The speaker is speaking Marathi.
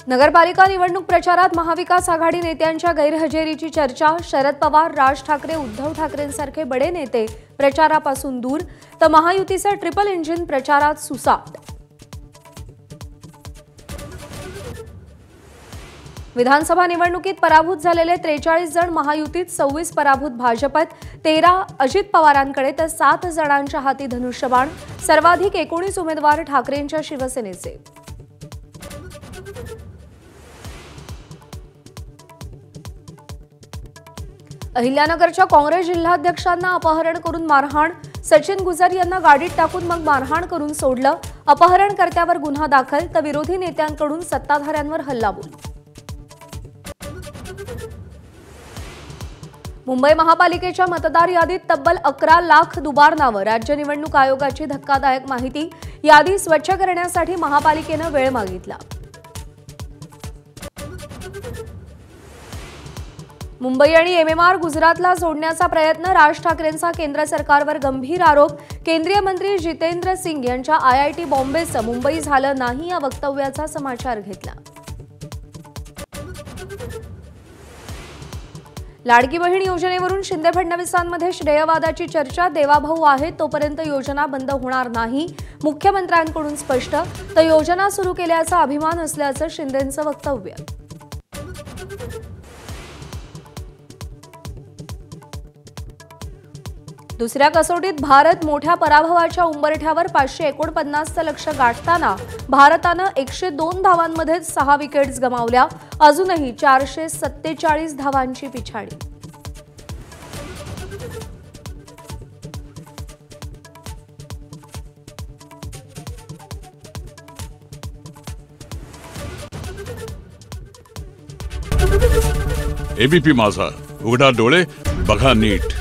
नगरपालिका निवडणूक प्रचारात महाविकास आघाडी नेत्यांच्या गैरहजेरीची चर्चा। शरद पवार, राज ठाकरे, उद्धव ठाकरेंसारखे बडे नेते प्रचारापासून दूर, तर महायुतीचे ट्रिपल इंजिन प्रचारात सुसाट। विधानसभा निवडणुकीत पराभूत झालेले 43 जण महायुतीत, 26 पराभूत भाजपत, 13 अजित पवारांकडे तर 7 जणांच्या हाती धनुष्यबाण। सर्वाधिक 19 उमेदवार ठाकरेंच्या शिवसेनेचे। अहिल्यानगरच्या काँग्रेस जिल्हाध्यक्षांना अपहरण करून मारहाण। सचिन गुजर यांना गाडीत टाकून मग मारहाण करून सोडलं। अपहरणकर्त्यावर गुन्हा दाखल, तर विरोधी नेत्यांकडून सत्ताधाऱ्यांवर हल्लाबोल। मुंबई महापालिकेच्या मतदार यादीत तब्बल 11 लाख दुबार नावं। राज्य निवडणूक आयोगाची धक्कादायक माहिती। यादी स्वच्छ करण्यासाठी महापालिकेनं वेळ मागितला। मुंबई आणि एमएमआर गुजरातला जोडण्याचा प्रयत्न। राज ठाकरेंचा केंद्र सरकारवर गंभीर आरोप। केंद्रीय मंत्री जितेंद्र सिंग यांच्या आयआयटी बॉम्बेचं मुंबई झालं नाही या वक्तव्याचा समाचार घेतला। लाडकी बहीण योजनेवरून शिंदे फडणवीसांमध्ये श्रेयवादाची चर्चा। देवाभाऊ आहेत तोपर्यंत योजना बंद होणार नाही, मुख्यमंत्र्यांकडून स्पष्ट। तर योजना सुरू केल्याचा अभिमान असल्याचं शिंदेंचं वक्तव्य। दुसऱ्या कसोटीत भारत मोठ्या पराभवाच्या उंबरठ्यावर। 549चं लक्ष्य गाठताना भारतानं 102 धावांमध्येच 6 विकेट्स गमावल्या। अजूनही 447 धावांची पिछाडी। एबीपी माझा, उघडा डोळे बघा नीट।